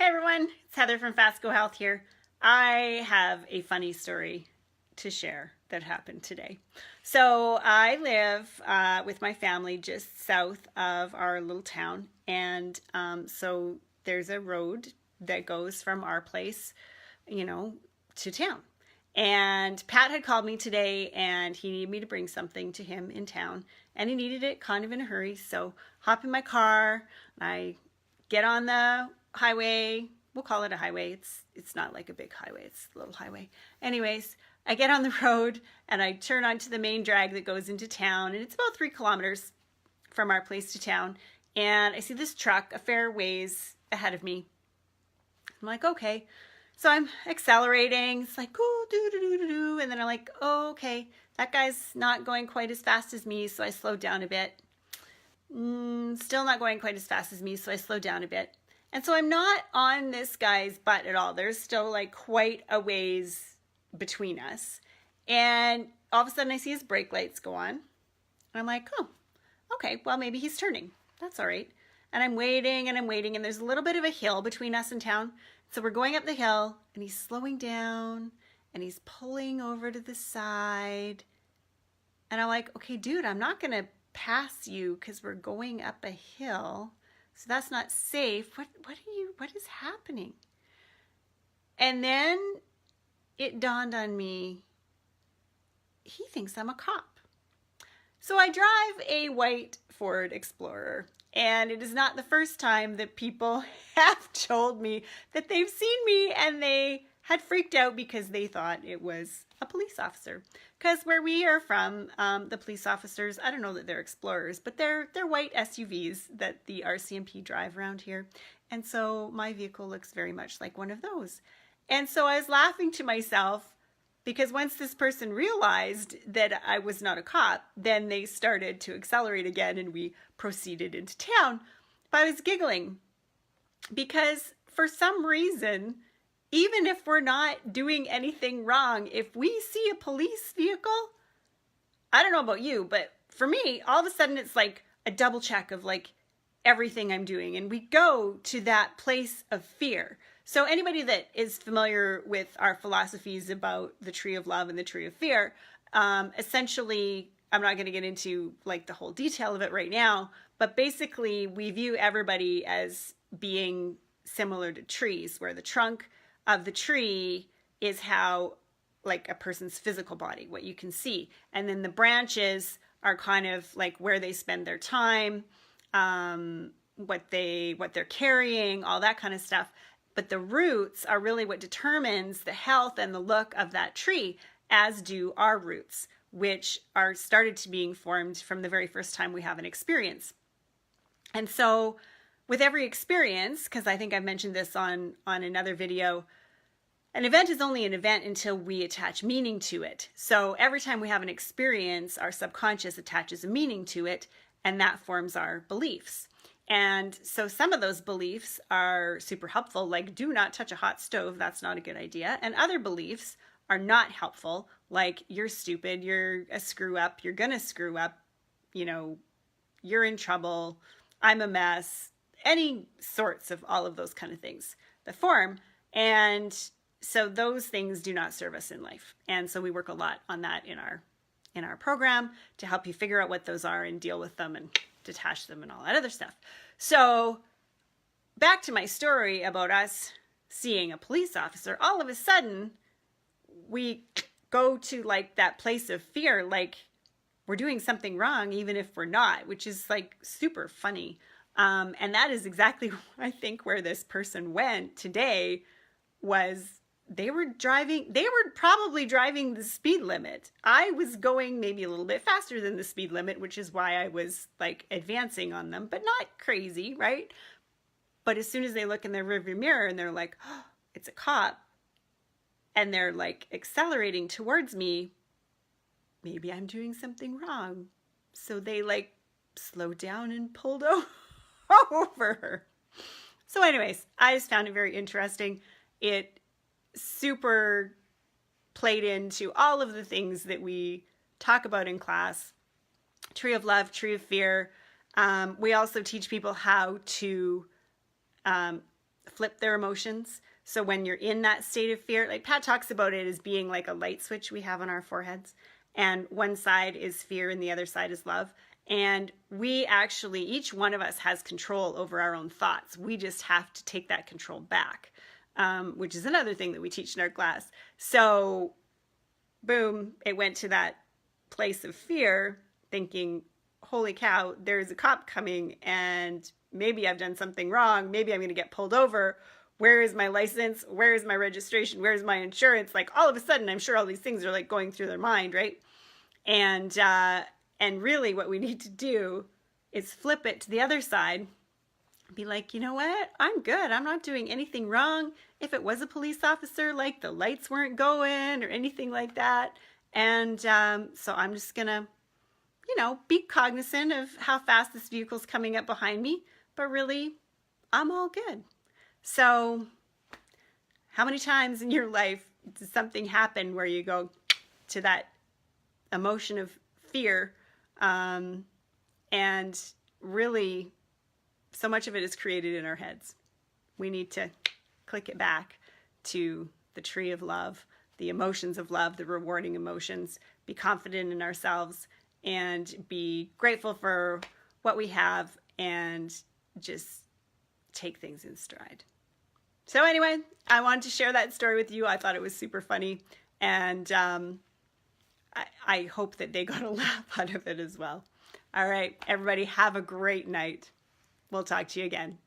Hey everyone, it's Heather from Fast Go Health here. I have a funny story to share that happened today. So I live with my family just south of our little town, and so there's a road that goes from our place, to town. And Pat had called me today, and he needed me to bring something to him in town, and he needed it kind of in a hurry. So hop in my car, I get on the highway. We'll call it a highway. It's not like a big highway. It's a little highway. Anyways, I get on the road and I turn onto the main drag that goes into town, and it's about 3 kilometers from our place to town. And I see this truck a fair ways ahead of me. I'm like, okay. So I'm accelerating. It's like, oh, do do do do do, and then I'm like, oh, okay, that guy's not going quite as fast as me, so I slow down a bit. Still not going quite as fast as me, so I slow down a bit. And so I'm not on this guy's butt at all. There's still like quite a ways between us. And all of a sudden I see his brake lights go on. And I'm like, oh, okay, well, maybe he's turning. That's all right. And I'm waiting and I'm waiting, and there's a little bit of a hill between us and town. So we're going up the hill, and he's slowing down, and he's pulling over to the side. And I'm like, okay, dude, I'm not going to pass you because we're going up a hill. So that's not safe. What is happening? And then it dawned on me, he thinks I'm a cop. So I drive a white Ford Explorer, and it is not the first time that people have told me that they've seen me and they had freaked out because they thought it was a police officer. Because where we are from, the police officers, I don't know that they're Explorers, but they're white SUVs that the RCMP drive around here. And so my vehicle looks very much like one of those. And so I was laughing to myself because once this person realized that I was not a cop, then they started to accelerate again and we proceeded into town. But I was giggling because for some reason, even if we're not doing anything wrong, if we see a police vehicle, I don't know about you, but for me, all of a sudden it's like a double check of like everything I'm doing. And we go to that place of fear. So anybody that is familiar with our philosophies about the tree of love and the tree of fear, essentially, I'm not going to get into like the whole detail of it right now, but basically we view everybody as being similar to trees, where the trunk of the tree is how like a person's physical body, what you can see. And then the branches are kind of like where they spend their time, what they're carrying, all that kind of stuff. But the roots are really what determines the health and the look of that tree, as do our roots, which are started to being formed from the very first time we have an experience. And so with every experience, because I think I've mentioned this on another video, an event is only an event until we attach meaning to it. So every time we have an experience, our subconscious attaches a meaning to it, and that forms our beliefs. And so some of those beliefs are super helpful, like do not touch a hot stove, that's not a good idea. And other beliefs are not helpful, like you're stupid, you're a screw up, you're gonna screw up, you're in trouble, I'm a mess, any sorts of all of those kind of things that form. And so those things do not serve us in life. And so we work a lot on that in our program to help you figure out what those are and deal with them and detach them and all that other stuff. So back to my story about us seeing a police officer, all of a sudden we go to like that place of fear, like we're doing something wrong, even if we're not, which is like super funny. And that is exactly, I think, where this person went today was they were probably driving the speed limit. I was going maybe a little bit faster than the speed limit, which is why I was like advancing on them, but not crazy, right? But as soon as they look in their rearview mirror and they're like, oh, it's a cop, and they're like accelerating towards me, maybe I'm doing something wrong. So they like slowed down and pulled over. So anyways, I just found it very interesting. It super played into all of the things that we talk about in class. Tree of love, tree of fear. We also teach people how to flip their emotions. So when you're in that state of fear, like Pat talks about it as being like a light switch we have on our foreheads, and one side is fear and the other side is love. And we actually, each one of us has control over our own thoughts. We just have to take that control back, which is another thing that we teach in our class. So boom, it went to that place of fear, thinking, holy cow, there's a cop coming and maybe I've done something wrong. Maybe I'm going to get pulled over. Where is my license? Where is my registration? Where's my insurance? Like all of a sudden, I'm sure all these things are like going through their mind, right? And really what we need to do is flip it to the other side. Be like, you know what? I'm good. I'm not doing anything wrong. If it was a police officer, like the lights weren't going or anything like that. And so I'm just going to, be cognizant of how fast this vehicle's coming up behind me. But really, I'm all good. So how many times in your life does something happen where you go to that emotion of fear, and really so much of it is created in our heads? We need to click it back to the tree of love, the emotions of love, the rewarding emotions, be confident in ourselves and be grateful for what we have and just take things in stride. So anyway, I wanted to share that story with you. I thought it was super funny, and I hope that they got a laugh out of it as well. All right, everybody, have a great night. We'll talk to you again.